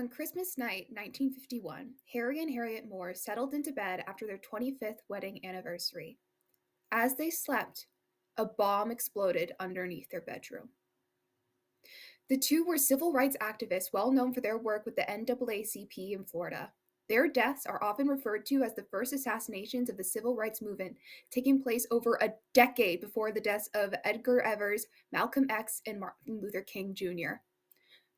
On Christmas night, 1951, Harry and Harriette Moore settled into bed after their 25th wedding anniversary. As they slept, a bomb exploded underneath their bedroom. The two were civil rights activists well known for their work with the NAACP in Florida. Their deaths are often referred to as the first assassinations of the civil rights movement, taking place over a decade before the deaths of Edgar Evers, Malcolm X, and Martin Luther King Jr.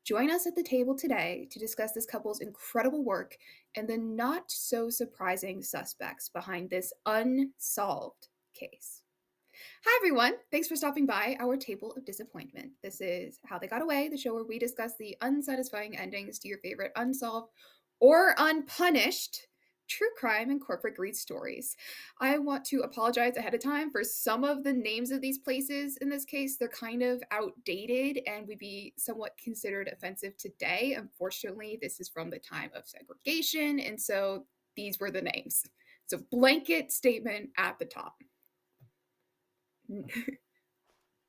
Join us at the table today to discuss this couple's incredible work and the not so surprising suspects behind this unsolved case. Hi, everyone. Thanks for stopping by our Table of Disappointment. This is How They Got Away, the show where we discuss the unsatisfying endings to your favorite unsolved or unpunished true crime and corporate greed stories. I want to apologize ahead of time for some of the names of these places in this case. They're kind of outdated and would be somewhat considered offensive today. Unfortunately, this is from the time of segregation, and so these were the names. So, blanket statement at the top.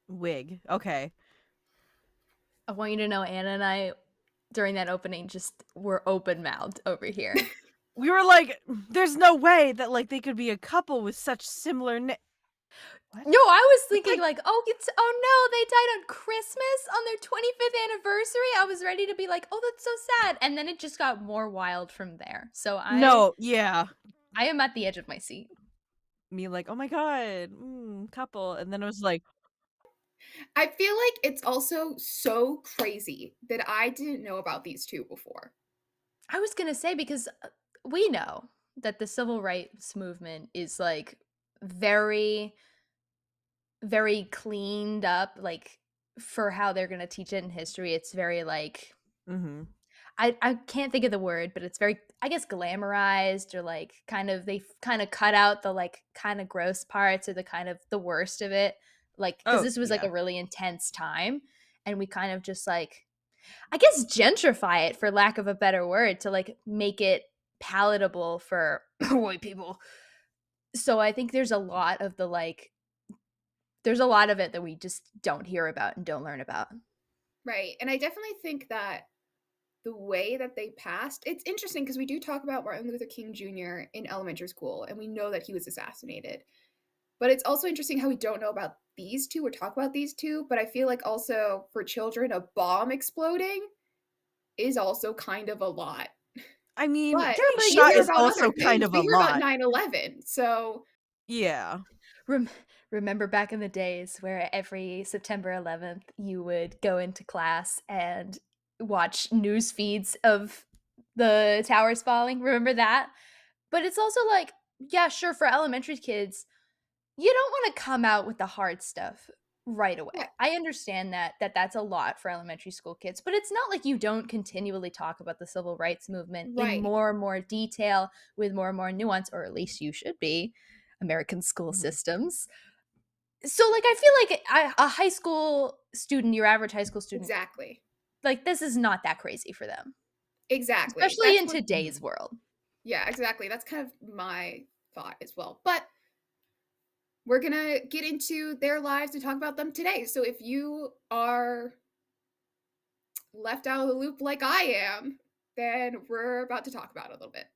Wig. Okay. I want you to know Anna and I, during that opening, just were open-mouthed over here. We were like, there's no way that like they could be a couple with such similar No, I was thinking like- oh no, they died on Christmas on their 25th anniversary. I was ready to be like, oh, that's so sad. And then it just got more wild from there. So yeah. I am at the edge of my seat. Me like, oh my god, couple. And then it was like, I feel like it's also so crazy that I didn't know about these two before. I was going to say, because we know that the civil rights movement is like very, very cleaned up, like for how they're going to teach it in history. It's very like, I can't think of the word, but it's very, I guess, glamorized, or like they kind of cut out the like kind of gross parts, or the kind of the worst of it. Like, because this was like yeah. a really intense time, and we kind of just like, I guess, gentrify it, for lack of a better word, to like make it palatable for white people. So I think there's a lot of the like, there's a lot of it that we just don't hear about and don't learn about. Right. And I definitely think that the way that they passed, it's interesting because we do talk about Martin Luther King Jr. in elementary school, and we know that he was assassinated. But it's also interesting how we don't know about these two or talk about these two. But I feel like also for children, a bomb exploding is also kind of a lot. I mean, But getting you shot hear is about also other kind things. of We a hear about lot. 9/11. So Yeah. Remember back in the days where every September 11th you would go into class and watch news feeds of the towers falling? Remember that? But it's also like, yeah, sure, for elementary kids, you don't want to come out with the hard stuff right away. yeah, I understand that's a lot for elementary school kids, but it's not like you don't continually talk about the civil rights movement in right. more and more detail, with more and more nuance, or at least you should be. American school systems. So, like, I feel like a high school student, your average high school student, Exactly. like, this is not that crazy for them, Exactly. especially That's in what today's world. Yeah, exactly. That's kind of my thought as well. But we're going to get into their lives and talk about them today. So if you are left out of the loop like I am, then we're about to talk about it a little bit.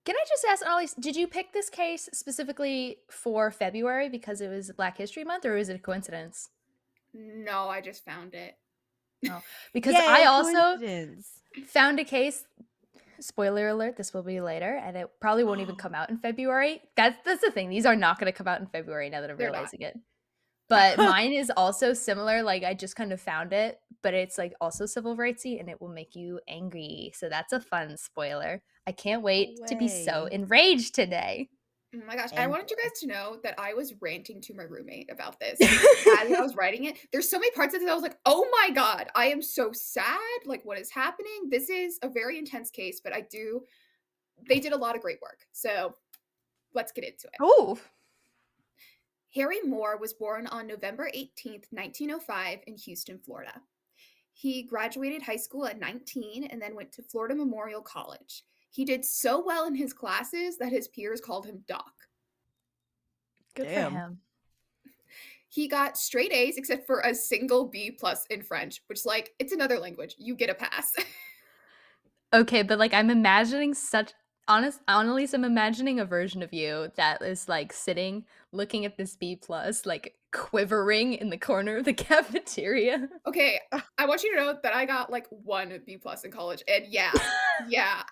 Can I just ask, Ollie, did you pick this case specifically for February because it was Black History Month, or was it a coincidence? No, I just found it. Oh, because I Yay, also coincidence. found a case. Spoiler alert, this will be later, and it probably won't even come out in February. That's the thing. These are not going to come out in February now that I'm They're not. realizing it. But mine is also similar. Like, I just kind of found it, but it's like also civil rightsy, and it will make you angry. So that's a fun spoiler. I can't wait to be so way. enraged today. Oh my gosh, I And wanted you guys to know that I was ranting to my roommate about this as I was writing it. There's so many parts of this I was like, oh my god, I am so sad. Like, what is happening? This is a very intense case, but they did a lot of great work. So let's get into it. Oh, Harry Moore was born on November 18th, 1905 in Houston, Florida. He graduated high school at 19 and then went to Florida Memorial College. He did so well in his classes that his peers called him Doc. good for damn. him. He got straight A's except for a single B plus in French, which, like, it's another language. You get a pass. Okay, but like I'm imagining such honestly, I'm imagining a version of you that is like sitting looking at this B plus, like quivering in the corner of the cafeteria. Okay, I want you to know that I got like 1 B plus in college, and yeah,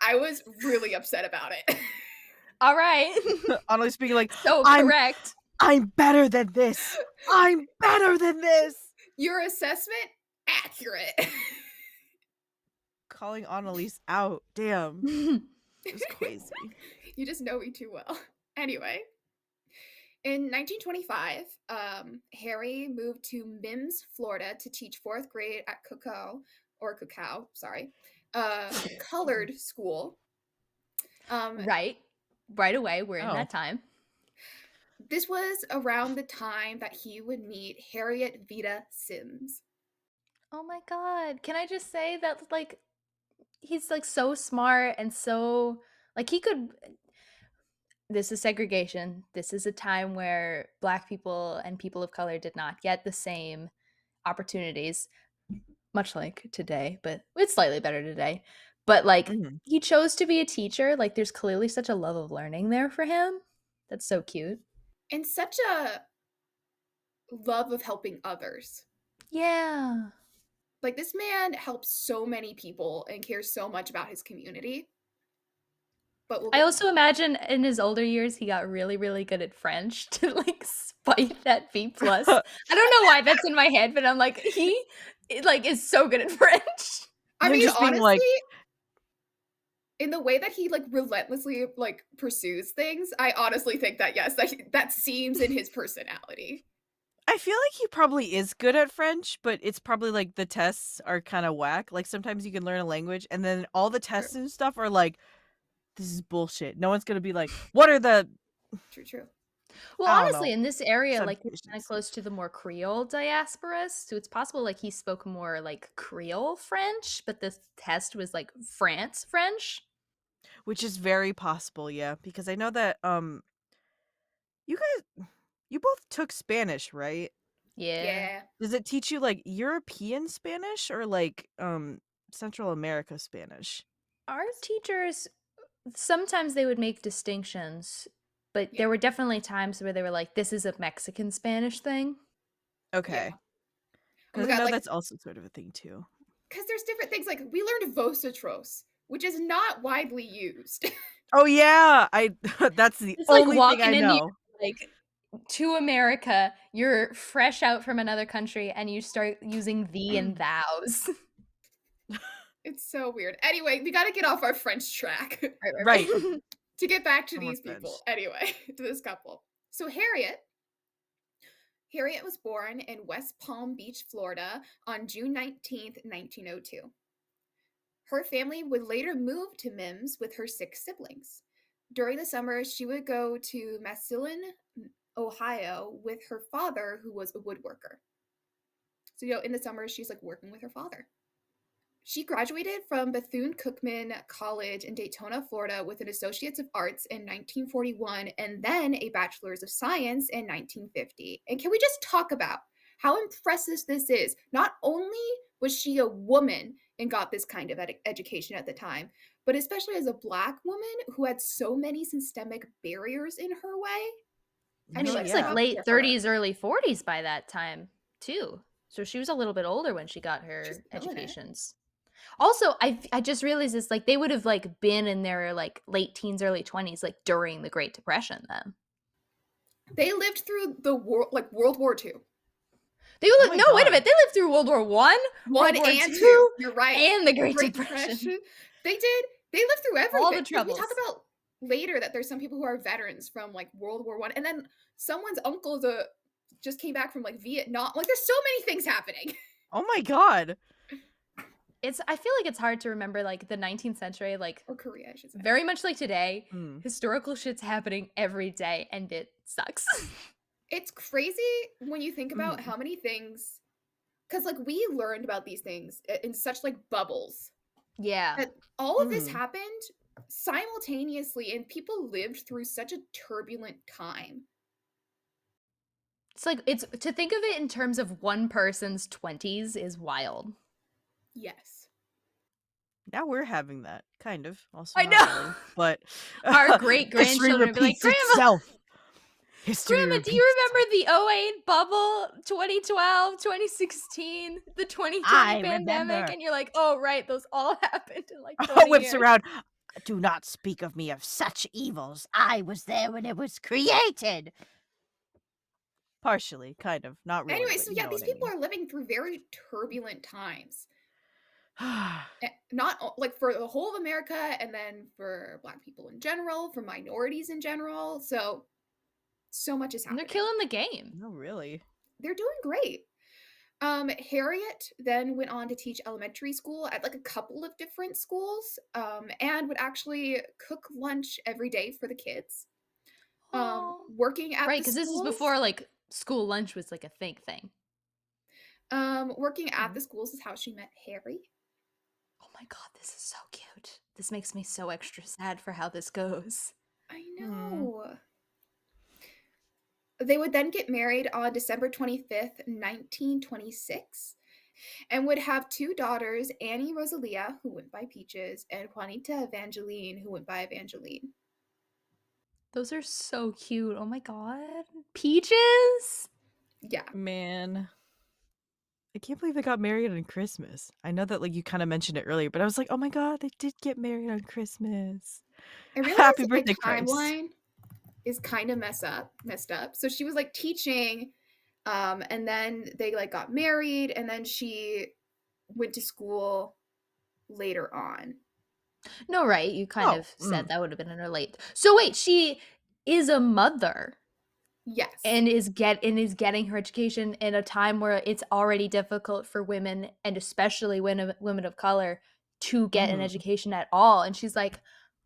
I was really upset about it. All right. Honestly speaking, like, So I'm correct. I'm better than this. I'm better than this. Your assessment accurate. Calling Annalise out. Damn. It's crazy. You just know me too well. Anyway, in 1925, Harry moved to Mims, Florida to teach 4th grade at Cacao, sorry, colored school. Um, Right. Right away, we're in Oh. that time. this was around the time that he would meet Harriet Vita Sims. Oh my god. Can I just say that like he's like so smart and so like he could this is segregation. This is a time where black people and people of color did not get the same opportunities, much like today, but it's slightly better today. But like Mhm. he chose to be a teacher. Like there's clearly such a love of learning there for him. That's so cute. And such a love of helping others. Yeah. Like, this man helps so many people and cares so much about his community. But we'll I get to also that. imagine in his older years he got really, really good at French to like spite that B plus. I don't know why that's in my head, but I'm like, he like is so good at French. I Him mean, just being honestly, like, in the way that he like relentlessly like pursues things, I honestly think that yes, that seems in his personality. I feel like he probably is good at French, but it's probably like the tests are kind of whack. Like sometimes you can learn a language and then all the True, tests and stuff are like, this is bullshit. No one's gonna be like, what are the true, true. Well, I don't honestly, know, in this area, like we're kind of subdivisions. close to the more Creole diasporas, so it's possible like he spoke more like Creole French, but the test was like France French. Which is very possible, yeah. Because I know that you guys you both took Spanish, right? Yeah. Yeah. Does it teach you like European Spanish or like Central America Spanish? Our teachers sometimes they would make distinctions, but Yeah. there were definitely times where they were like, "This is a Mexican Spanish thing." Yeah. Okay. Oh my Because I god, know like that's also sort of a thing too. because there's different things. Like we learned vosotros, which is not widely used. Oh yeah, I that's the It's like only thing walking I into know. like to America, you're fresh out from another country and you start using thee and thous. It's so weird. Anyway, we got to get off our French track Right, Right. right, right. to get back to No more these people. French. Anyway, to this couple. So Harriet was born in West Palm Beach, Florida on June 19th, 1902. Her family would later move to Mims with her 6 siblings. During the summer, she would go to Massillon, Ohio with her father, who was a woodworker. So, in the summer, she's like working with her father. She graduated from Bethune-Cookman College in Daytona, Florida, with an Associate's of Arts in 1941 and then a Bachelor's of Science in 1950. And can we just talk about how impressive this is? Not only was she a woman and got this kind of education at the time, but especially as a Black woman who had so many systemic barriers in her way. I And mean, No, she like, was like yeah. props late to her. 30s, early 40s by that time, too. So she was a little bit older when she got She's her killing it. educations. Also, I just realized this like they would have like been in their like late teens, early 20s like during the Great Depression then. They lived through the World War II. They Oh lived my no, wait a god. minute. They lived through World War One, One World War and two. Two, You're right. and the Great Great Depression. Depression. They did. They lived through All everything. the Because we talk troubles. about later that there's some people who are veterans from like World War One, and then someone's uncle just came back from like Vietnam. Like there's so many things happening. Oh my god. It's I feel like it's hard to remember like the 19th century, like Or Korea, I should say. very much like today, Mm. historical shit's happening every day and it sucks. It's crazy when you think about Mhm. how many things, because like we learned about these things in such like bubbles Yeah. that all of this Mhm. happened simultaneously, and people lived through such a turbulent time. It's like it's to think of it in terms of one person's 20s is wild. Yes. Now we're having that, kind of, also I not know. really, but Our great history grandchildren would be like, repeats Grandma, itself. History Grandma, do repeats you itself. remember the '08 bubble, 2012, 2016, the 2020 I pandemic? remember. And you're like, oh, right, those all happened in like Oh, 20 whips years. around. Do not speak of me of such evils. I was there when it was created. Partially, kind of, not really, Anyway, but so you yeah, know these what I people mean. are living through very turbulent times. Not like for the whole of America, and then for Black people in general, for minorities in general. So much is And they're happening. killing the game. No, really. They're doing great. Harriet then went on to teach elementary school at like a couple of different schools, and would actually cook lunch every day for the kids. Oh. Working at Right, the because this is schools, before like school lunch was like a thing. working at Hmm. the schools is how she met Harry. Oh my god, this is so cute. This makes me so extra sad for how this goes. I Hmm. know. They would then get married on December 25th, 1926, and would have two daughters, Annie Rosalia, who went by Peaches, and Juanita Evangeline, who went by Evangeline. Those are so cute. Oh my god. Peaches? Yeah, Man, I can't believe they got married on Christmas. I know that, like, you kinda mentioned it earlier, but I was like, "Oh my god, they did get married on Christmas. I realized Happy that my birthday, Christ." timeline is kind of messed up. So she was like teaching, and then they like got married, and then she went to school later on. No, right. You kind Oh, of said that would have been in her late. So wait, she is a mother Yes. and is getting her education in a time where it's already difficult for women and especially women of color to get an mhm. education at all. And she's like,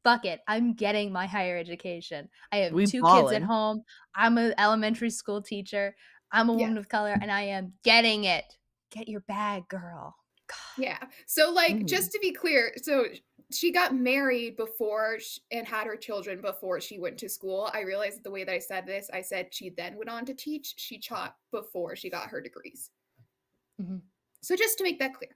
fuck it, I'm getting my higher education. I have We two kids at ballin'. home. I'm an elementary school teacher. I'm a Yes. woman of color and I am getting it. Get your bag, girl. Yeah. So, like, Mhm. just to be clear, so she got married before and had her children before she went to school. I realized that the way that I said this, I said she then went on to teach. She taught before she got her degrees. Mhm. So, just to make that clear.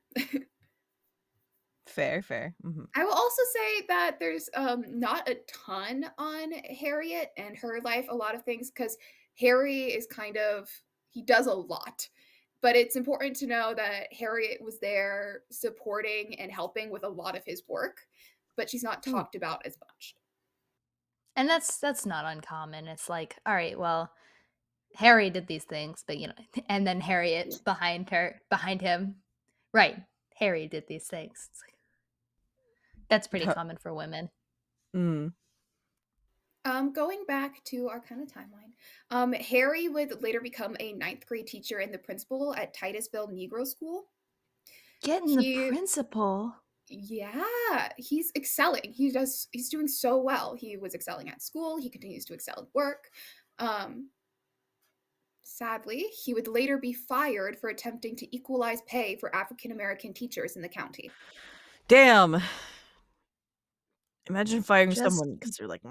Fair, fair. Mhm. I will also say that there's not a ton on Harriet and her life, a lot of things, because Harry is kind of, he does a lot. But it's important to know that Harriet was there supporting and helping with a lot of his work, but she's not Mm. talked about as much. And that's not uncommon. It's like, all right, well, Harry did these things, but you know, and then Harriet behind him. Right. Harry did these things. It's like, that's pretty common for women. Mm. Going back to our kind of timeline, Harry would later become a ninth grade teacher and the principal at Titusville Negro School. Getting the He principal. Yeah, he's excelling. He's doing so well. He was excelling at school, he continues to excel at work. Um, Sadly, he would later be fired for attempting to equalize pay for African American teachers in the county. Damn. Imagine firing Just someone because they're like,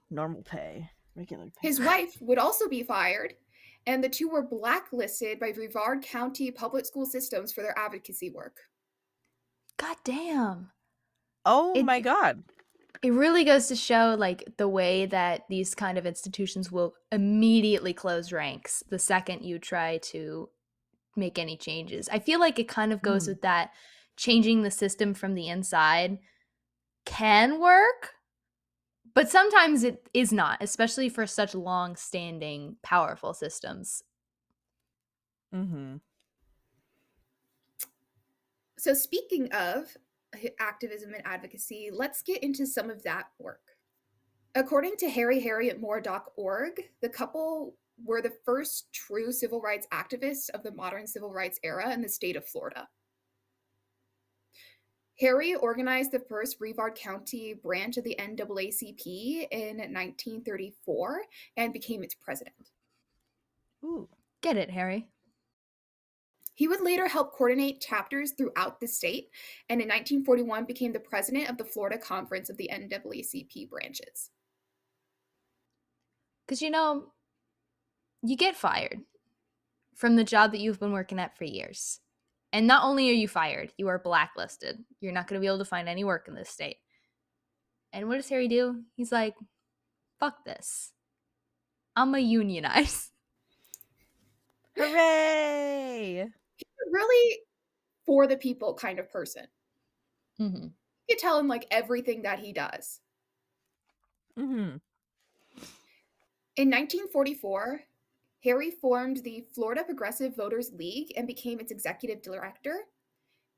normal pay, regular pay." His wife would also be fired, and the two were blacklisted by Brevard County public school systems for their advocacy work. goddamn. Oh my It god. it really goes to show like the way that these kind of institutions will immediately close ranks the second you try to make any changes. I feel like it kind of goes Mm. with that changing the system from the inside can work, but sometimes it is not, especially for such long-standing powerful systems. Mhm. So, speaking of activism and advocacy, let's get into some of that work. According to harryharrietmoore.org, the couple were the first true civil rights activists of the modern civil rights era in the state of Florida. Harry organized the first Brevard County branch of the NAACP in 1934 and became its president. Ooh. Get it, Harry? He would later help coordinate chapters throughout the state, and in 1941 became the president of the Florida Conference of the NAACP branches. Because you know, you get fired from the job that you've been working at for years. And not only are you fired, you are blacklisted. You're not going to be able to find any work in this state. And what does Harry do? He's like, fuck this. I'm a unionize. Hooray! He's a really for the people kind of person. Mm-hmm. You can tell him like everything that he does. Mm-hmm. In 1944, Harry formed the Florida Progressive Voters League and became its executive director.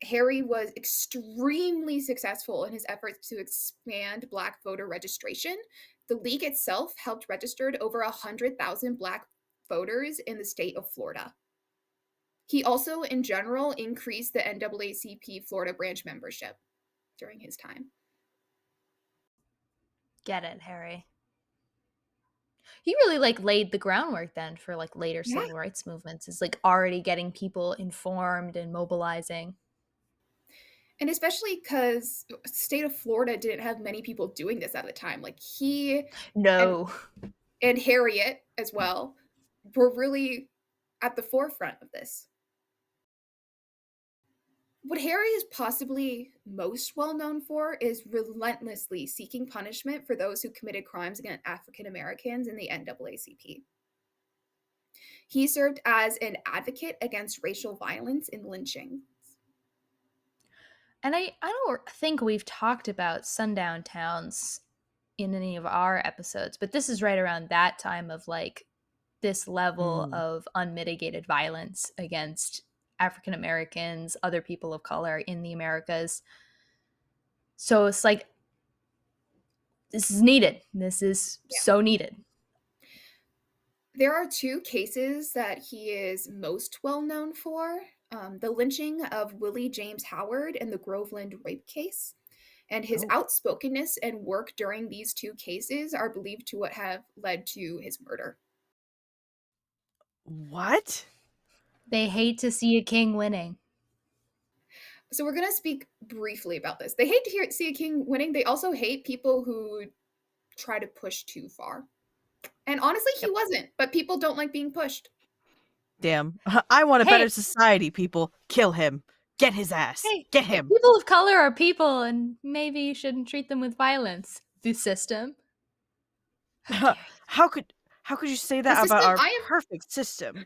Harry was extremely successful in his efforts to expand Black voter registration. The league itself helped register over 100,000 Black voters in the state of Florida. He also, in general, increased the NAACP Florida branch membership during his time. Get it, Harry. He really like laid the groundwork then for like later Yeah. civil rights movements, is like already getting people informed and mobilizing. And especially because state of Florida didn't have many people doing this at the time. Like he and No. and Harriet as well were really at the forefront of this. What Harry is possibly most well known for is relentlessly seeking punishment for those who committed crimes against African Americans in the NAACP. He served as an advocate against racial violence and lynching. And I don't think we've talked about sundown towns in any of our episodes, but this is right around that time of like this level Mm. of unmitigated violence against African Americans, other people of color in the Americas. So it's like, this is needed. This is Yeah. so needed. There are two cases that he is most well known for, the lynching of Willie James Howard and the Groveland rape case. And his Oh. outspokenness and work during these two cases are believed to have led to his murder. What? They hate to see a king winning. So we're going to speak briefly about this. They hate to see a king winning. They also hate people who try to push too far. And honestly, he Yep. wasn't, but people don't like being pushed. Damn. I want a Hey. better society, people. Kill him. Get his ass. Hey, Get him. people of color are people, and maybe you shouldn't treat them with violence. The system. How dare How could you say The that about system, our I am perfect system?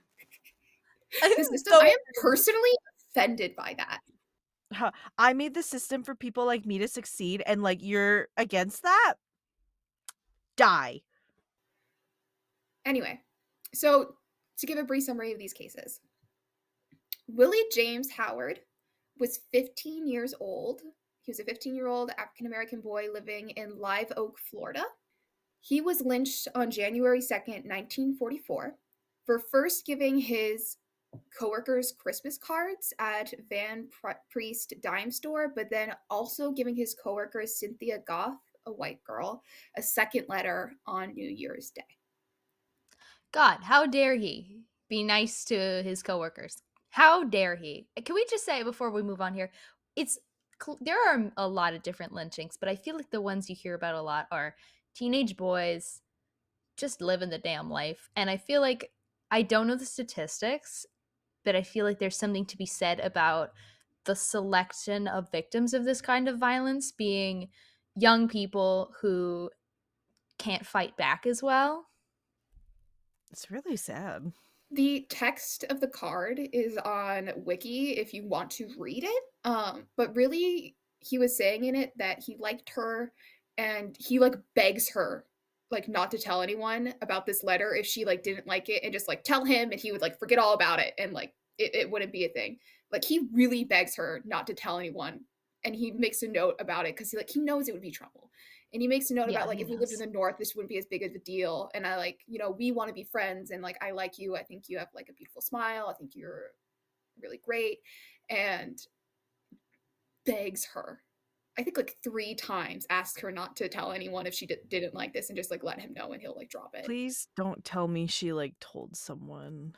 the system, I So am personally offended by that. I made the system for people like me to succeed, and like you're against that? Die. Anyway, so to give a brief summary of these cases, Willie James Howard was 15 years old. He was a 15-year-old African American boy living in Live Oak, Florida. He was lynched on January 2nd, 1944, for first giving his coworkers Christmas cards at Van Priest Dime Store, but then also giving his coworker Cynthia Goff, a white girl, a second letter on New Year's Day. God, how dare he be nice to his coworkers? How dare he? Can we just say before we move on here, there are a lot of different lynchings, but I feel like the ones you hear about a lot are teenage boys just living the damn life. And I feel like, I don't know the statistics, but I feel like there's something to be said about the selection of victims of this kind of violence being young people who can't fight back as well. It's really sad. The text of the card is on Wiki if you want to read it. But really, he was saying in it that he liked her and he like begs her like not to tell anyone about this letter if she like didn't like it, and just like tell him, and he would like forget all about it, and like it wouldn't be a thing. Like he really begs her not to tell anyone, and he makes a note about it because he knows it would be trouble. And he makes a note Yeah, about like he if we lived in knows. the north, this wouldn't be as big of a deal. And I like, we want to be friends, and like I like you. I think you have like a beautiful smile. I think you're really great. And begs her, I think like 3 times, asks her not to tell anyone if she didn't like this, and just like let him know, and he'll like drop it. Please don't tell me she like told someone.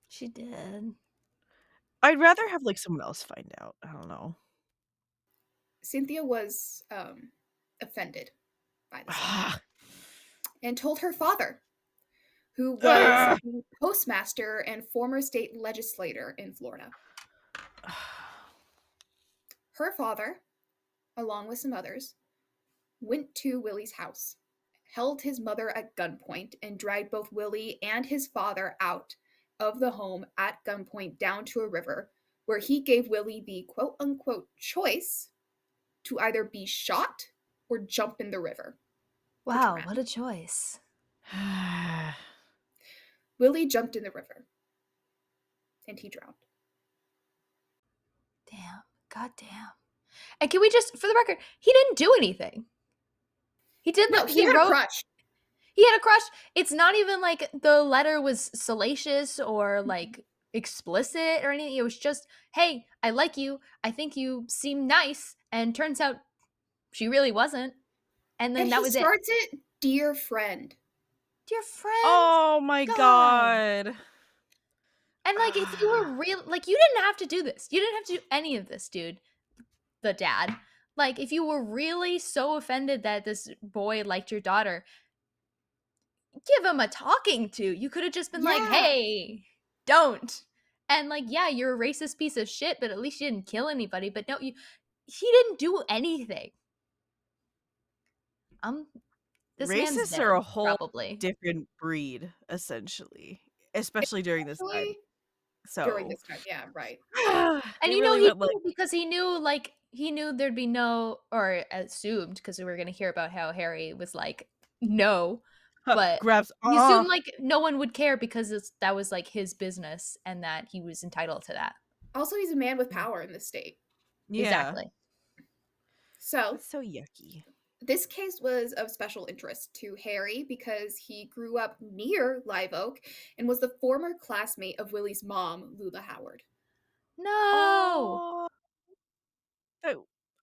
She did. I'd rather have like someone else find out. I don't know. Cynthia was offended by this letter and told her father, who was the postmaster and former state legislator in Florida. Her father, along with some others, went to Willie's house, held his mother at gunpoint, and dragged both Willie and his father out of the home at gunpoint down to a river, where he gave Willie the quote unquote choice to either be shot or jump in the river to Wow, drown. what a choice. Willie jumped in the river and he drowned. Damn. God damn. And can we just, for the record, he didn't do anything. He did No, like he he had a wrote. crush. He had a crush. It's not even like the letter was salacious or like explicit or anything. It was just, hey, I like you. I think you seem nice. And turns out she really wasn't. And then And that he was it. starts it, dear friend. Dear friend, Oh my God. god. And like, if you were real, like, you didn't have to do this. You didn't have to do any of this, dude. The dad. Like, if you were really so offended that this boy liked your daughter, give him a talking to. You could have just been like, Yeah. hey, don't. And like, yeah, you're a racist piece of shit, but at least you didn't kill anybody. But no, he didn't do anything. This man's Racists are a dead, whole probably. different breed, essentially, especially during this time. Especially during So this time. Yeah, right. And they you know, really he went like knew because he knew there'd be no, or assumed, because we were going to hear about how Harry was like, no, but grabs. he assumed like no one would care because that was like his business and that he was entitled to that. Also, he's a man with power in the state. Yeah, Exactly. So, that's so yucky. this case was of special interest to Harry because he grew up near Live Oak and was the former classmate of Willie's mom, Lula Howard. No.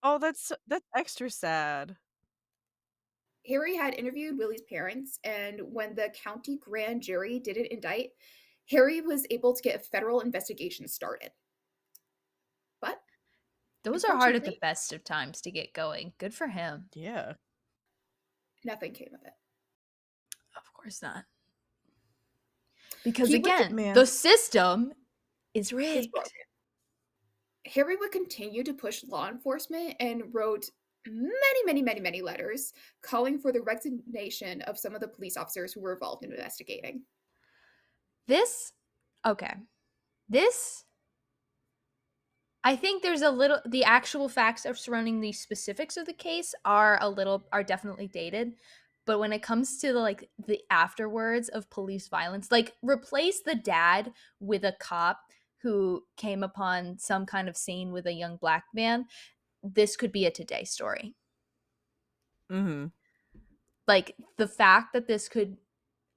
Oh, that, that's extra sad. Harry had interviewed Willie's parents, and when the county grand jury didn't indict, Harry was able to get a federal investigation started. But Those are hard at the unfortunately, best of times to get going. Good for him. Yeah, nothing came of it. Of course not. Because He would again, man. the system is is rigged. broken. Harry would continue to push law enforcement and wrote many letters calling for the resignation of some of the police officers who were involved in investigating. Okay. This, I think there's the actual facts of surrounding the specifics of the case are definitely dated. But when it comes to the afterwards of police violence, like replace the dad with a cop who came upon some kind of scene with a young black man, this could be a today story. Mm-hmm. Like the fact that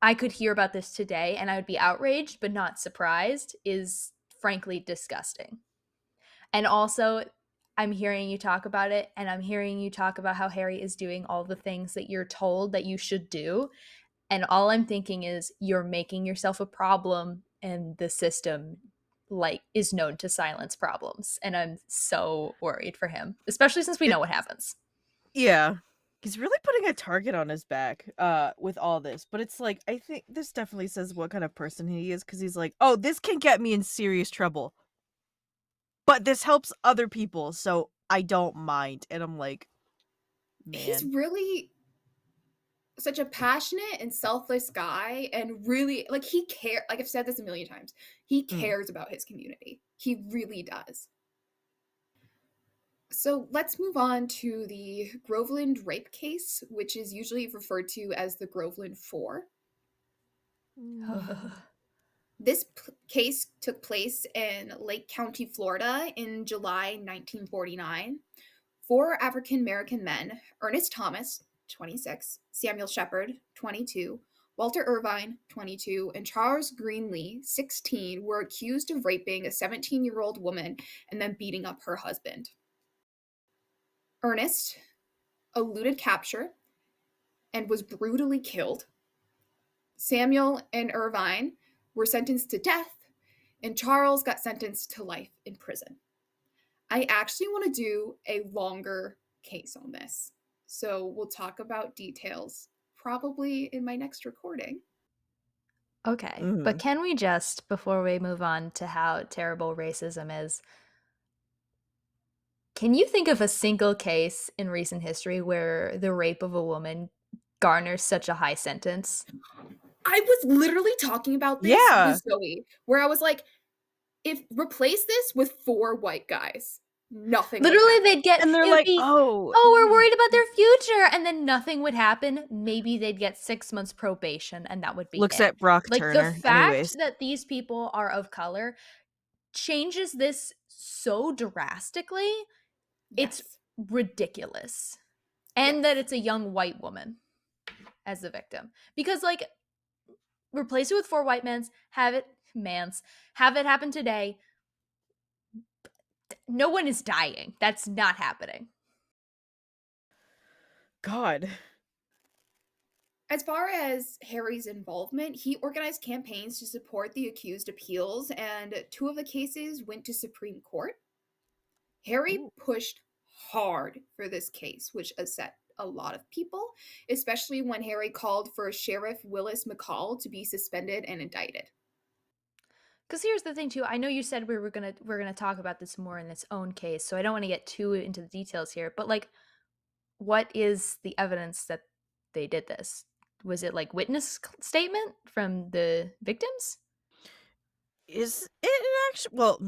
I could hear about this today and I would be outraged but not surprised is frankly disgusting. And also, I'm hearing you talk about it, and I'm hearing you talk about how Harry is doing all the things that you're told that you should do. And all I'm thinking is you're making yourself a problem, and the system is known to silence problems. And I'm so worried for him, especially since we know what happens. Yeah. He's really putting a target on his back with all this. But it's like, I think this definitely says what kind of person he is, because he's like, oh, this can get me in serious trouble. But this helps other people, so I don't mind. And I'm like, He's man. really such a passionate and selfless guy, and really, like, he cares. Like, I've said this a million times, he Mm. cares about his community. He really does. So let's move on to the Groveland rape case, which is usually referred to as the Groveland Four. This case took place in Lake County, Florida in July 1949. Four African American men, Ernest Thomas, 26, Samuel Shepard, 22, Walter Irvine, 22, and Charles Greenlee, 16, were accused of raping a 17-year-old woman and then beating up her husband. Ernest eluded capture and was brutally killed. Samuel and Irvine were sentenced to death, and Charles got sentenced to life in prison. I actually want to do a longer case on this, so we'll talk about details probably in my next recording. Okay. But Mm. can we just, before we move on to how terrible racism is, Can you think of a single case in recent history where the rape of a woman garners such a high sentence? I was literally talking about this with Yeah. Zoe, where I was like, if replace this with 4 white guys, nothing would Literally, happen. And they're it would like, be, "Oh, "Oh, we're worried about their future," and then nothing would happen. Maybe they'd get 6 months probation, and that would be looks it. at Brock Like, the Turner." fact Anyways. that these people are of color changes this so drastically, it's Yes. ridiculous. Yes. And that it's a young white woman as the victim. Because, like, replace it with 4 white men's, have it happen today. No one is dying. That's not happening. God. As far as Harry's involvement, he organized campaigns to support the accused appeals, and 2 of the cases went to Supreme Court. Harry Ooh. pushed hard for this case, which upset a lot of people, especially when Harry called for Sheriff Willis McCall to be suspended and indicted. Because here's the thing too. I know you said we're gonna talk about this more in its own case, so I don't want to get too into the details here. But like, what is the evidence that they did this? Was it like statement from the victims? Is it an actual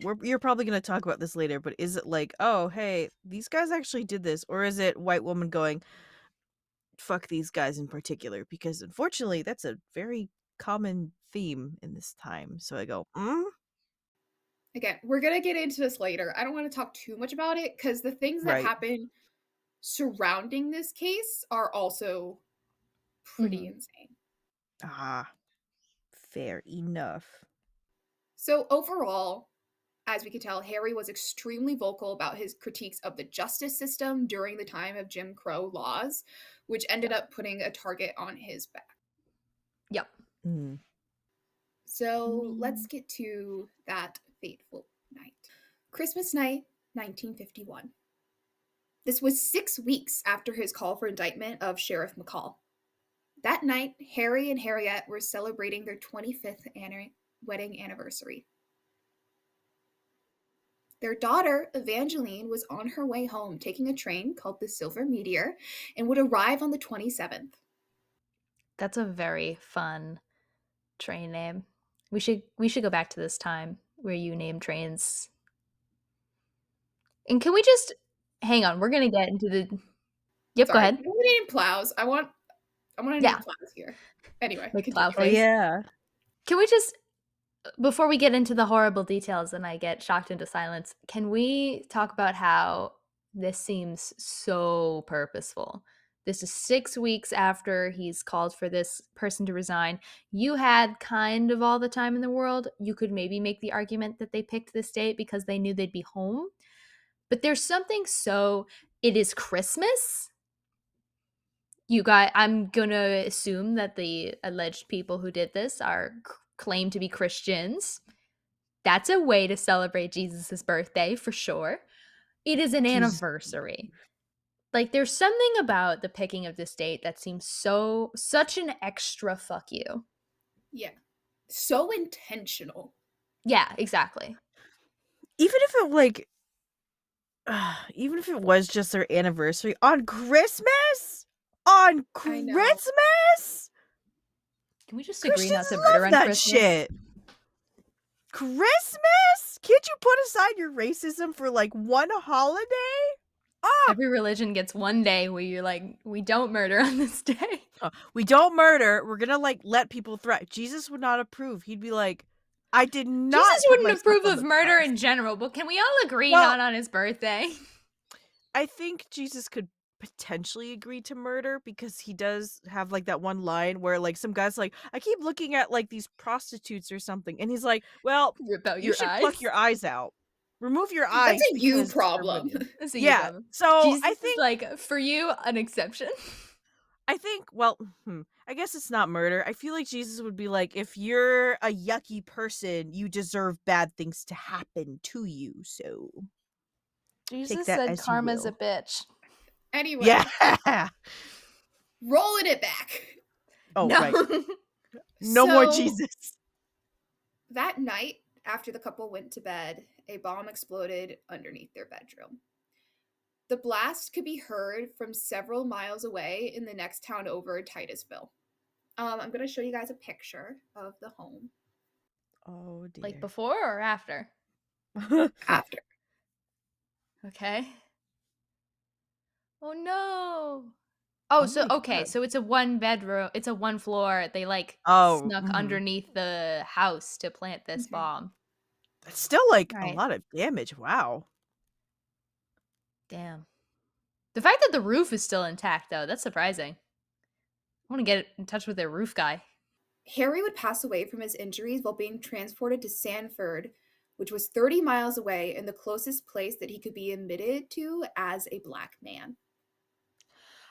well, you're probably gonna talk about this later, but is it like, "Oh, hey, these guys actually did this," or is it white woman going, "Fuck these guys in particular," because unfortunately, that's a very common theme in this time, so I go, "Mm?" Again, we're going to get into this later. I don't want to talk too much about it because the things that Right. happen surrounding this case are also pretty Mm-hmm. insane. Ah, fair enough. So, overall, as we could tell, Harry was extremely vocal about his critiques of the justice system during the time of Jim Crow laws, which ended Yep. up putting a target on his back. Yep. Mm. So let's Mm. get to that fateful night. Christmas night, 1951. This was 6 weeks after his call for indictment of Sheriff McCall. That night, Harry and Harriet were celebrating their 25th wedding anniversary. Their daughter, Evangeline, was on her way home taking a train called the Silver Meteor and would arrive on the 27th. That's a very fun train name. We should go back to this time where you name trains. And can we just hang on? We're gonna get into the. Yep. Go Sorry, ahead. nobody named plows. I want to name Yeah. plows here. Anyway, Like plow continue. Oh, face. yeah. Can we just before we get into the horrible details and I get shocked into silence, can we talk about how this seems so purposeful? This is 6 weeks after he's called for this person to resign. You had kind of all the time in the world. You could maybe make the argument that they picked this date because they knew they'd be home. But there's something so it is Christmas. I'm going to assume that the alleged people who did this are claimed to be Christians. That's a way to celebrate Jesus' birthday for sure. It is an Jesus. anniversary. Like there's something about the picking of this date that seems such an extra fuck you. Yeah. So intentional. Yeah, exactly. Even if it, like even if it was just their anniversary on Christmas? On I know. Christmas? Can we just agree Christians not to murder love on that Christmas? shit. Christmas? Can't you put aside your racism for, like, one holiday? Ah! Every religion gets one day where you're like, we don't murder on this day. We don't murder, we're gonna, like, let people thrive. Jesus would not approve. He'd be like, "I did not Jesus put wouldn't myself approve on of the murder cross." in general, but can we all agree Well, not on his birthday? I think Jesus could potentially agree to murder because he does have, like, that one line where, like, some guy's like, "I keep looking at, like, these prostitutes or something," and he's like, "Well, Rip out you your should pluck eyes. your eyes out. Remove your That's eyes a you because they're problem. women." That's a you Yeah, problem. so Jesus is like, for you, an exception. well, I guess it's not murder. I feel like Jesus would be like, "If you're a yucky person, you deserve bad things to happen to you, so take Jesus that said as you karma's a will." bitch. Anyway, Yeah. rolling it back. Oh, No. right. No more So Jesus. that night, after the couple went to bed, a bomb exploded underneath their bedroom. The blast could be heard from several miles away in the next town over, Titusville. I'm going to show you guys a picture of the home Oh Like dear. before or after? after. Okay. Oh no. Oh, Oh so my okay, god. so it's a one bedroom, it's a one floor. They like Oh, snuck underneath the house to plant this Mhm. bomb. that's still like a Right. lot of damage. Wow. Damn. The fact that the roof is still intact though, that's surprising. I want to get in touch with their roof guy. Harry would pass away from his injuries while being transported to Sanford, which was 30 miles away and the closest place that he could be admitted to as a black man.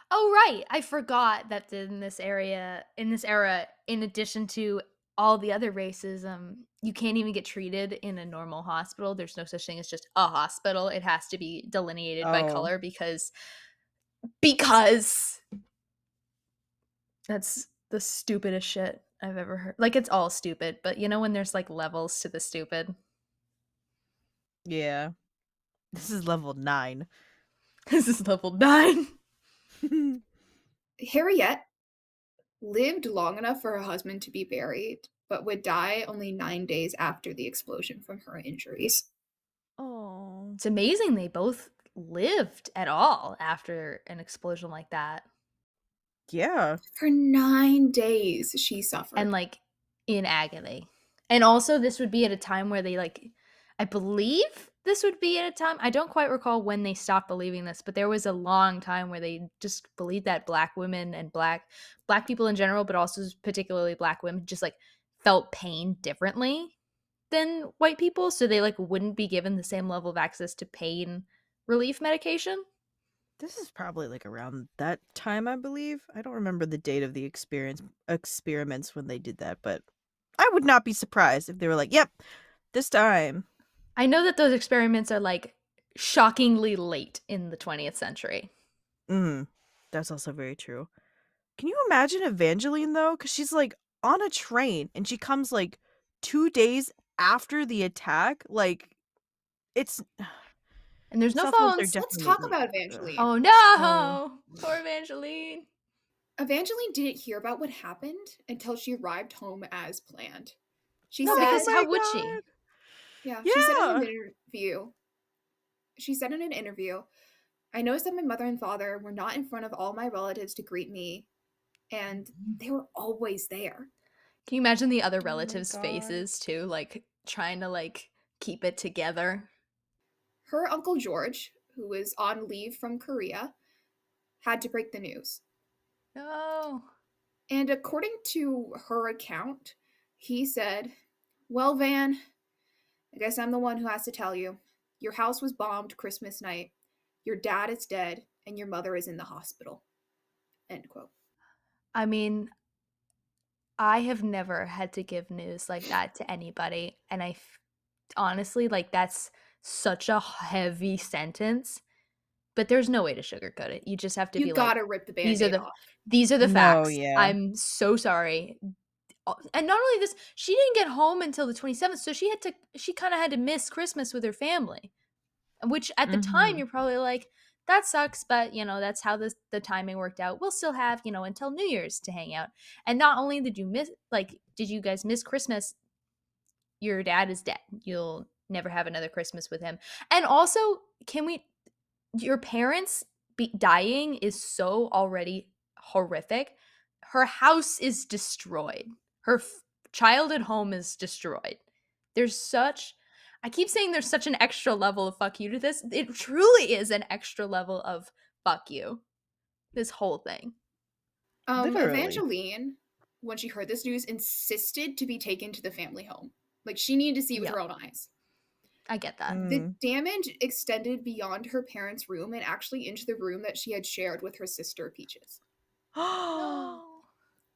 Oh right, I forgot that in this era, in addition to all the other racism, you can't even get treated in a normal hospital. There's no such thing as just a hospital. It has to be delineated by Oh, color because that's the stupidest shit I've ever heard. Like it's all stupid, but you know when there's like levels to the stupid. yeah. This is level 9. This is level 9. Harriet lived long enough for her husband to be buried, but would die only 9 days after the explosion from her injuries. Oh. It's amazing they both lived at all after an explosion like that. Yeah. For 9 days, she And suffered. like in agony. And also this would be at a time where they like I believe this would be at a time I don't quite recall when they stopped believing this, but there was a long time where they just believed that black women and black people in general, but also particularly black women just like felt pain differently than white people, so they like wouldn't be given the same level of access to pain relief medication. This is probably like around that time, I believe. I don't remember the date of the experience experiments when they did that, but I would not be surprised if they were like, "Yep, this time." I know that those experiments are like shockingly late in the 20th century. Mhm. That's also very true. Can you imagine Evangeline though? Cuz she's like on a train and she comes like 2 days after the attack. Like it's And there's no cell phones are phones. Let's talk definitely about ugh. Evangeline. Oh Oh. no! Poor Evangeline. Evangeline didn't hear about what happened until she arrived home as planned. She No, Oh said, because my how would she? god. yeah, she said in an Yeah. interview, she said in an interview, I noticed that my mother and father were not in front of all my relatives to greet me, and they were always there. Can you imagine the other Oh my relatives' god. faces too? Like trying to like keep it together. Her uncle George, who was on leave from Korea, had to break the news. No. And according to her account, he said, well, Van, I guess I'm the one who has to tell you. Your house was bombed Christmas night. Your dad is dead, and your mother is in the hospital. End quote. I mean, I have never had to give news like that to anybody. And honestly, like, that's such a heavy sentence, but there's no way to sugarcoat it. You just have to You be like, gotta rip the these are band-aid the off. these are the No, facts. yeah. I'm so sorry. And not only this, she didn't get home until the 27th, so she kind of had to miss Christmas with her family. Which at the time Mhm. you're probably like, that sucks, but that's how the timing worked out. We'll still have, until New Year's to hang out. And not only did you guys miss Christmas, your dad is dead. You'll never have another Christmas with him. And also, your parents dying is so already horrific. Her house is destroyed. Her childhood home is destroyed. There's such I keep saying there's such an extra level of fuck you to this. It truly is an extra level of fuck you. This whole thing. Literally. Evangeline, when she heard this news, insisted to be taken to the family home. Like she needed to see with Yep. her own eyes. I get that. The Mm. damage extended beyond her parents' room and actually into the room that she had shared with her sister Peaches. No.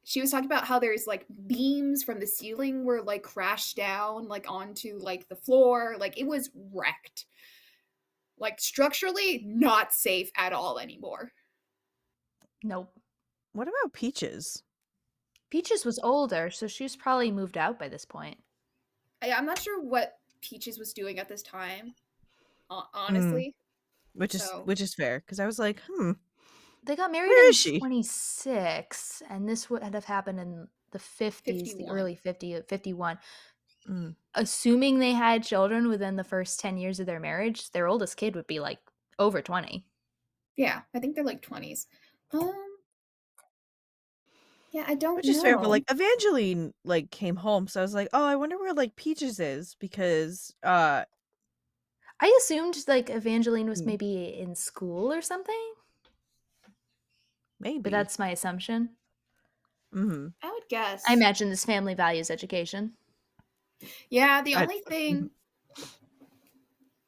She was talking about how there's like beams from the ceiling were like crashed down like onto like the floor. Like it was wrecked. Like structurally not safe at all anymore. Nope. What about Peaches? Peaches was older, so she was probably moved out by this point. I'm not sure what Peaches was doing at this time, Mm. honestly. So which is fair because I was like, They got married where is in she? 26, and this would have happened in the 50s, the 51. early 51. Mm. Assuming they had children within the first 10 years of their marriage, their oldest kid would be, like, over 20. Yeah, I think they're like 20s. Um, yeah, I don't Which is fair, but, know. like, Evangeline, like, came home, so I was like, "Oh, I wonder where, like, Peaches is," because, I assumed, like, Evangeline was mm, maybe in school or something, but maybe. that's my assumption. Mhm. I would I guess. imagine this family values education. Yeah, the I only mhm. thing,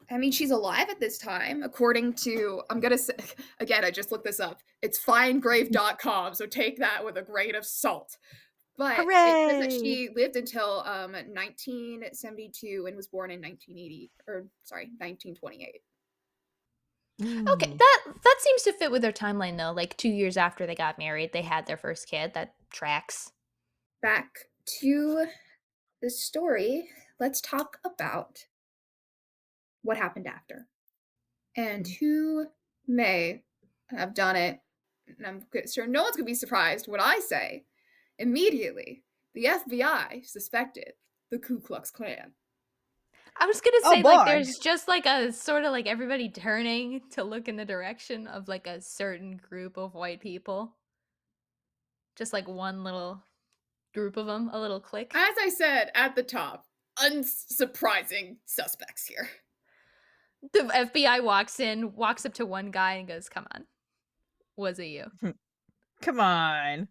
I mean, she's alive at this time, according to, I'm going to say, again, I just looked this up. It's finegrave.com, so take that with a grain of salt. But it says that Hooray! she lived until 1972 and was born in 1980, or sorry, 1928. Okay, Mm. that seems to fit with their timeline, though, like, 2 years after they got married, they had their first kid, that tracks. Back to the story, let's talk about what happened after and Mm. who may have done it. And I'm sure no one's going to be surprised when I say immediately the FBI suspected the Ku Klux Klan. I was gonna Oh say, like, boy! there's just, like, a sorta, like, everybody turning to look in the direction of, like, a certain group of white people. Just, like, one little group of them, a little clique. As I said at the top, unsurprising suspects here. The FBI walks in, walks up to one guy and goes, "Come on. Was it you? Come on.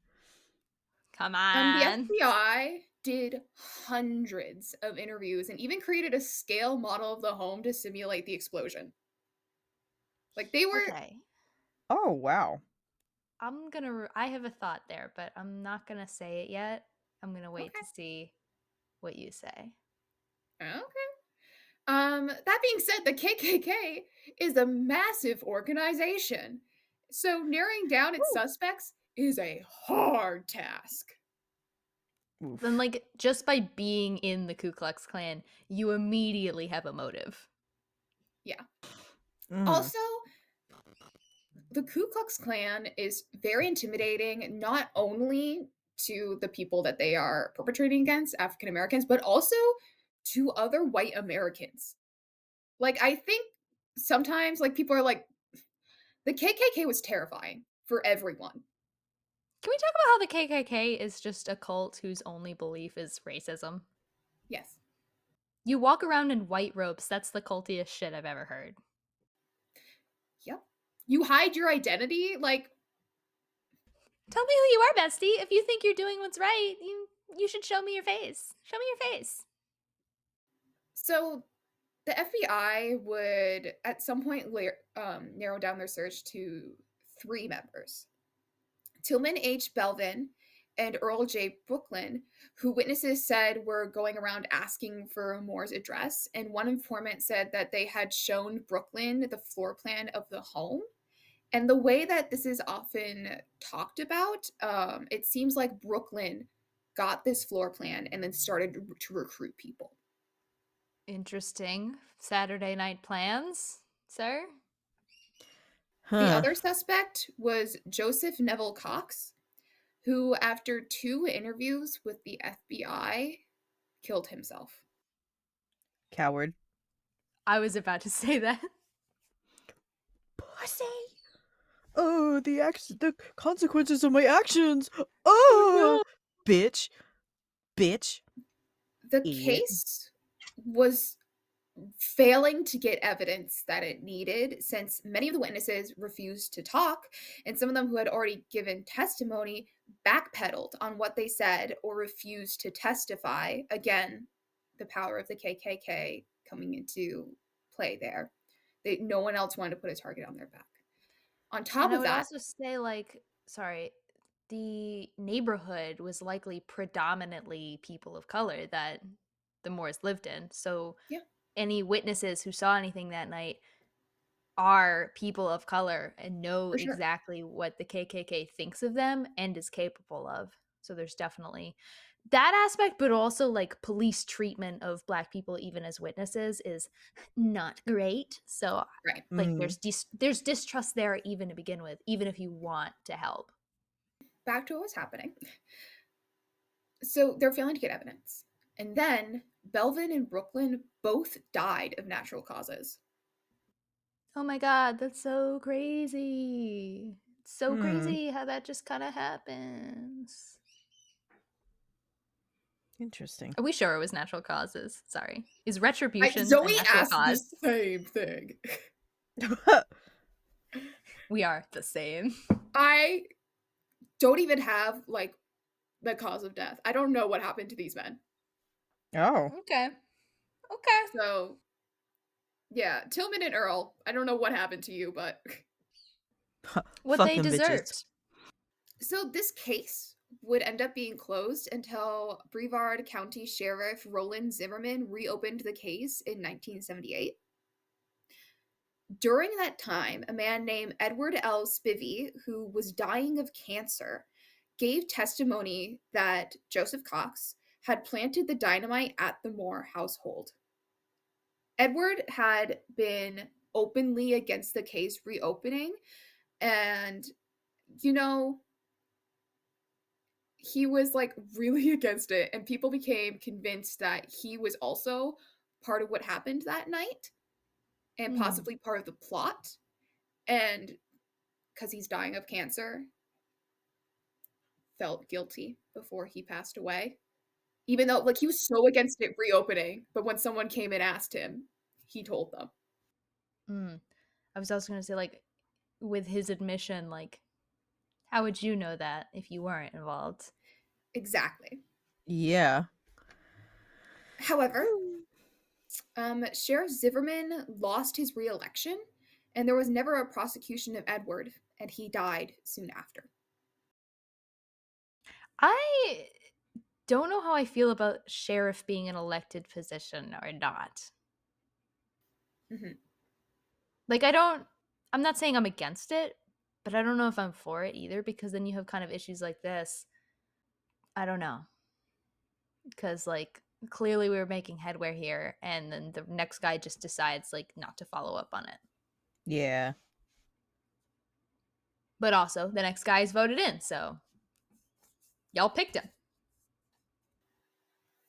Come The on." FBI did hundreds of interviews and even created a scale model of the home to simulate the explosion. Like they were, Okay. Oh, wow. I have a thought there, but I'm not gonna say it yet. I'm gonna wait okay, to see what you say. okay. That being said, the KKK is a massive organization. So narrowing down its Woo. suspects is a hard task. Then, Oof. like, just by being in the Ku Klux Klan, you immediately have a motive. Yeah. Mm. Also, the Ku Klux Klan is very intimidating, not only to the people that they are perpetrating against, African Americans, but also to other white Americans. Like, I think sometimes, like, people are like, the KKK was terrifying for everyone. Can we talk about how the KKK is just a cult whose only belief is racism? Yes. You walk around in white robes, that's the cultiest shit I've ever heard. Yep. You hide your identity. Like, Tell me who you are, bestie. If you think you're doing what's right, you should show me your face. Show me your face. so the FBI would at some point narrow down their search to three members: Tillman H. Belvin and Earl J. Brooklyn, who witnesses said were going around asking for Moore's address. And one informant said that they had shown Brooklyn the floor plan of the home. And the way that this is often talked about, it seems like Brooklyn got this floor plan and then started to recruit people. Interesting. Saturday night plans, sir? The Huh. other suspect was Joseph Neville Cox, who, after two interviews with the FBI, killed himself. Coward. I was about to say that. Pussy. Oh, the consequences of my actions. Oh Oh, no. bitch, bitch, The idiot. case was failing to get evidence that it needed since many of the witnesses refused to talk, and some of them who had already given testimony backpedaled on what they said or refused to testify. Again, the power of the KKK coming into play there. No one else wanted to put a target on their back. On top And I of would that, also say, like, sorry, the neighborhood was likely predominantly people of color that the Moors lived in. So yeah, any witnesses who saw anything that night are people of color and know for sure. exactly what the KKK thinks of them and is capable of. So there's definitely that aspect, but also like police treatment of Black people even as witnesses is not great. So Right. like Mm. there's distrust there even to begin with, even if you want to help. Back to what was happening. So they're failing to get evidence. And then Belvin and Brooklyn both died of natural causes. Oh my god, that's so crazy. It's so Hmm. crazy how that just kind of happens. Interesting. Are we sure it was natural causes? Sorry. Is I, retribution a Zoe natural asked the cause? same thing. We are the same. I don't even have like the cause of death. I don't know what happened to these men. Oh. Okay. Okay. So yeah, Tillman and Earl, I don't know what happened to you, but What Fuck they them bitches. deserved. so this case would end up being closed until Brevard County Sheriff Roland Zimmerman reopened the case in 1978. During that time, a man named Edward L. Spivey, who was dying of cancer, gave testimony that Joseph Cox had planted the dynamite at the Moore household. Edward had been openly against the case reopening, and you know, he was like really against it, and people became convinced that he was also part of what happened that night and Hmm. possibly part of the plot. And because he's dying of cancer, felt guilty before he passed away. Even though like he was so against it reopening, but when someone came and asked him, he told them. Hmm. I was also gonna say, like, with his admission, like, how would you know that if you weren't involved? Exactly. Yeah. However, Sheriff Ziverman lost his reelection, and there was never a prosecution of Edward, and he died soon after. I don't know how I feel about sheriff being an elected position or not. Mhm. Like, I'm not saying I'm against it, but I don't know if I'm for it either because then you have kind of issues like this. I don't know. Because, like, clearly we were making headway here, and then the next guy just decides, like, not to follow up on it. Yeah. But also, the next guy is voted in, so y'all picked him.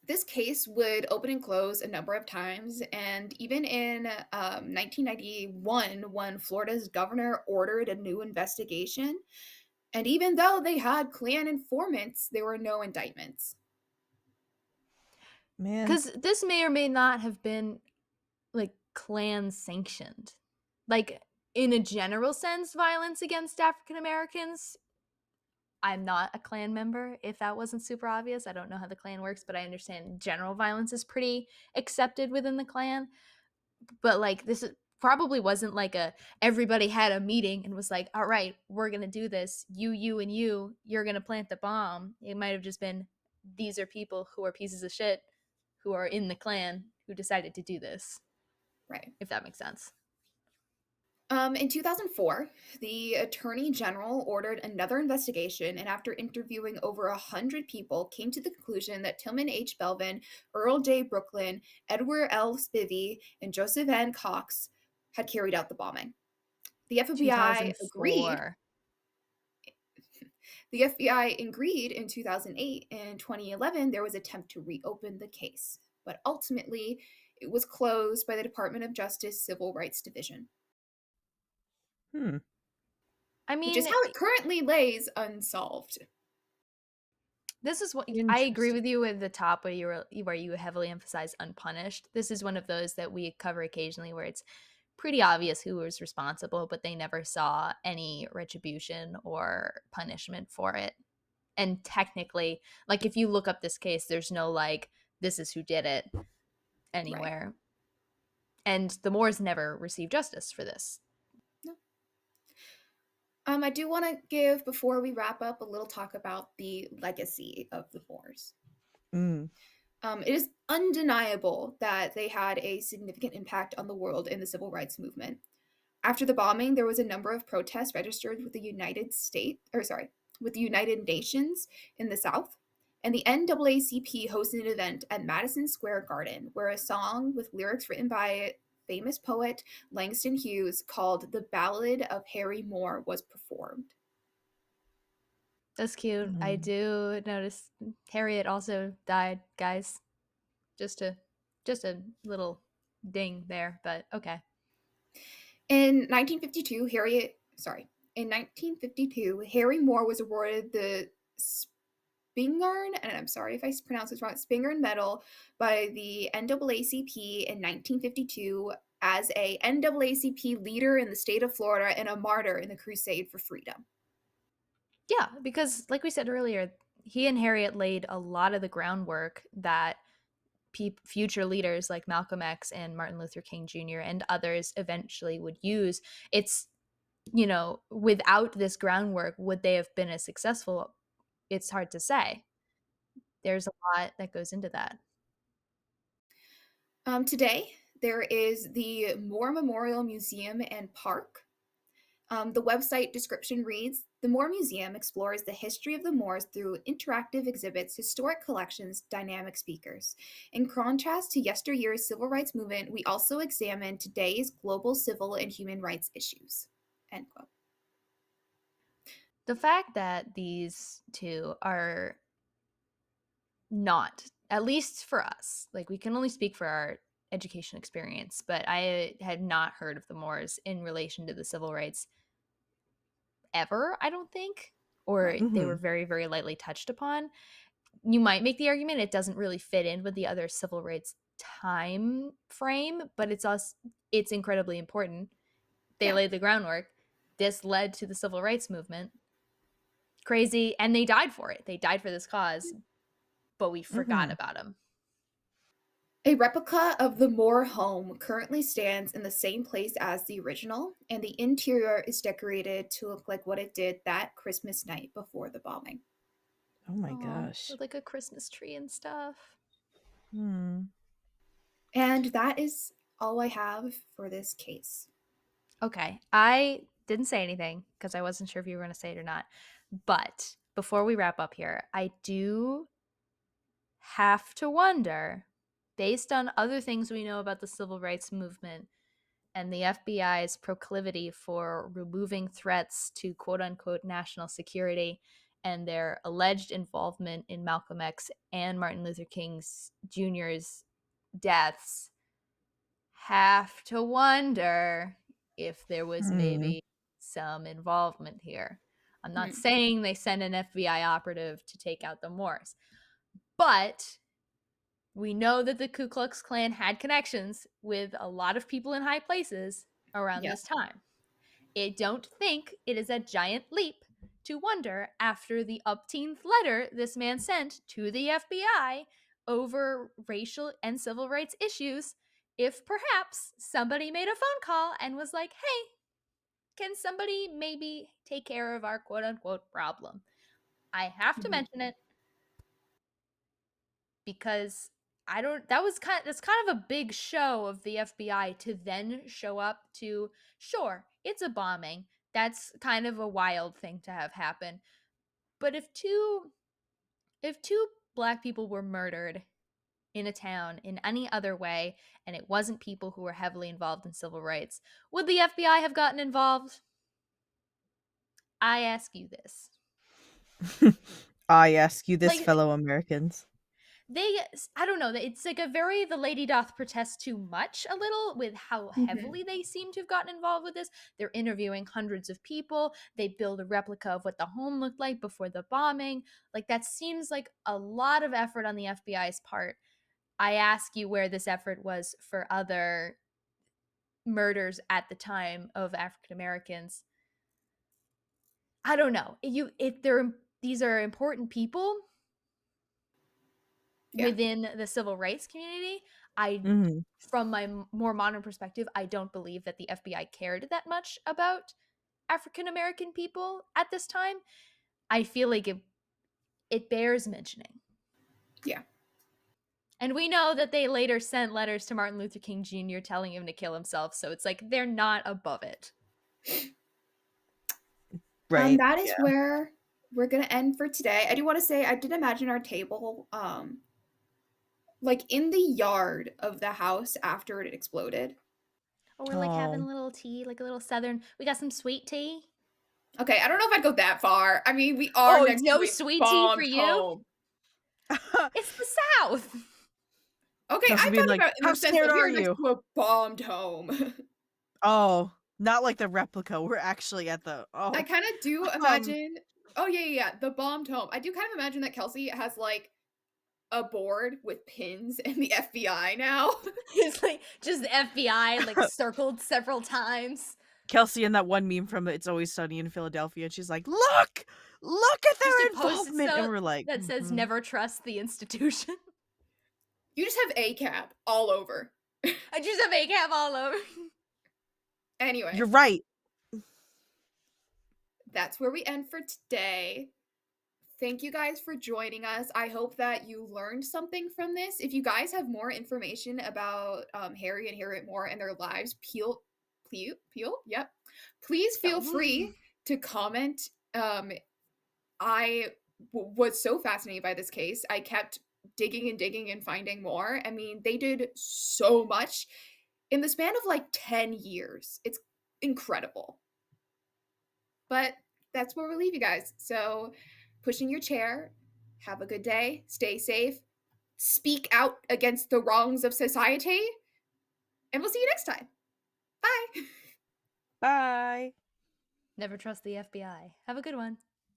This case would open and close a number of times, and even in 1991, when Florida's governor ordered a new investigation, and even though they had Klan informants, there were no indictments. Man. Because this may or may not have been, like, Klan sanctioned. Like, in a general sense, violence against African Americans. I'm not a Klan member, if that wasn't super obvious. I don't know how the Klan works, but I understand general violence is pretty accepted within the Klan. But like probably wasn't like a everybody had a meeting and was like, all right, we're gonna do this. You, and you're gonna plant the bomb. It might have just been these are people who are pieces of shit who are in the Klan who decided to do this, Right. if that makes sense. In 2004, the Attorney General ordered another investigation, and after interviewing over 100 people, came to the conclusion that Tillman H. Belvin, Earl J. Brooklyn, Edward L. Spivey, and Joseph N. Cox had carried out the bombing. The FBI agreed. 2004. The FBI agreed in 2008. In 2011, there was an attempt to reopen the case, but ultimately, it was closed by the Department of Justice Civil Rights Division, Hmm. I which is mean, how it currently lays unsolved. this is what I agree Interesting. with you with the top where you heavily emphasize unpunished. This is one of those that we cover occasionally where it's pretty obvious who was responsible, but they never saw any retribution or punishment for it. And technically, like if you look up this case, there's no like this is who did it Right. anywhere. And the Moors never received justice for this. No. I do want to give, before we wrap up, a little talk about the legacy of the Moors. Mm. It is undeniable that they had a significant impact on the world in the civil rights movement. After the bombing, there was a number of protests registered with the with the United Nations in the South. And the NAACP hosted an event at Madison Square Garden where a song with lyrics written by famous poet Langston Hughes called The Ballad of Harry Moore was performed. That's cute. I Mm. do notice Harriet also died, guys. Just a little ding there, but okay. In 1952, in 1952, Harry Moore was awarded the Spingarn, and I'm sorry if I pronounce this wrong, Spingarn Medal by the NAACP in 1952 as a NAACP leader in the state of Florida and a martyr in the crusade for freedom. Yeah, because like we said earlier, he and Harriet laid a lot of the groundwork that future leaders like Malcolm X and Martin Luther King Jr. and others eventually would use. It's, without this groundwork, would they have been as successful? It's hard to say. There's a lot that goes into that. Today, there is the Moore Memorial Museum and Park. The website description reads, "The Moore Museum explores the history of the Moors through interactive exhibits, historic collections, dynamic speakers. In contrast to yesteryear's civil rights movement, we also examine today's global civil and human rights issues." End quote. The fact that these two are not, at least for us, like we can only speak for our education experience, but I had not heard of the Moors in relation to the civil rights ever, I don't think, or they were Mhm. very, very lightly touched upon. You might make the argument it doesn't really fit in with the other civil rights time frame, but it's incredibly important. They Yeah. laid the groundwork. This led to the civil rights movement. Crazy, and they died for it. They died for this cause, but we forgot Mhm. about them. A replica of the Moore home currently stands in the same place as the original, and the interior is decorated to look like what it did that Christmas night before the bombing. Oh my Oh, gosh. with like a Christmas tree and stuff. Hmm. And that is all I have for this case. Okay, I didn't say anything because I wasn't sure if you were going to say it or not. But before we wrap up here, I do have to wonder, based on other things we know about the civil rights movement and the FBI's proclivity for removing threats to quote unquote national security and their alleged involvement in Malcolm X and Martin Luther King Jr.'s deaths, have to wonder if there was Hmm. maybe some involvement here. I'm not Hmm. saying they sent an FBI operative to take out the Moors, but we know that the Ku Klux Klan had connections with a lot of people in high places around Yeah. this time. I don't think it is a giant leap to wonder, after the upteenth letter this man sent to the FBI over racial and civil rights issues, if perhaps somebody made a phone call and was like, hey, can somebody maybe take care of our quote unquote problem? I have to Mhm. mention it because I don't that's kind of a big show of the FBI to then show up to, sure, it's a bombing. That's kind of a wild thing to have happen. But if two black people were murdered in a town in any other way and it wasn't people who were heavily involved in civil rights, would the FBI have gotten involved? I ask you this. I ask you this, Like, fellow Americans. they, I don't know, it's like a very the lady doth protest too much a little with how Mhm. heavily they seem to have gotten involved with this. They're interviewing hundreds of people. They build a replica of what the home looked like before the bombing. Like, that seems like a lot of effort on the FBI's part. I ask you where this effort was for other murders at the time of African Americans. I don't know, if they're these are important people Yeah. within the civil rights community. I, Mhm. from my more modern perspective, I don't believe that the FBI cared that much about African American people at this time. I feel like it bears mentioning. Yeah. And we know that they later sent letters to Martin Luther King Jr. telling him to kill himself, so it's like they're not above it. Right. That is Yeah. where we're gonna end for today. I do want to say I did imagine our table, like in the yard of the house after it exploded. Or we're like having a Oh. little tea, like a little southern. We got some sweet tea. Okay, I don't know if I'd go that far. I mean, we are Oh, next to no a sweet tea for bombed you? home. It's the South. Okay, Kelsey I being thought like, about it in "How the sense scared that we are are next you?" to a bombed home. Oh, not like the replica. We're actually at the I oh. kind of do Um, imagine. Oh yeah, yeah, yeah, the bombed home. I do kind of imagine that Kelsey has like a board with pins and the FBI now. It's like just the FBI like circled several times. Kelsey and that one meme from It's Always Sunny in Philadelphia, and she's like, "Look! Look at Just a their post-it involvement!" And note we're like, that says "Mhm." never trust the institution. You just have ACAB all over. I just have ACAB all over. Anyway, You're right. that's where we end for today. Thank you guys for joining us. I hope that you learned something from this. If you guys have more information about Harry and Harriet Moore and their lives, yep. Please feel free to comment. I was so fascinated by this case. I kept digging and digging and finding more. I mean, they did so much in the span of like 10 years. It's incredible. But that's where we'll leave you guys. So, pushing your chair, have a good day, stay safe, speak out against the wrongs of society, and we'll see you next time. Bye. Bye. Never trust the FBI. Have a good one.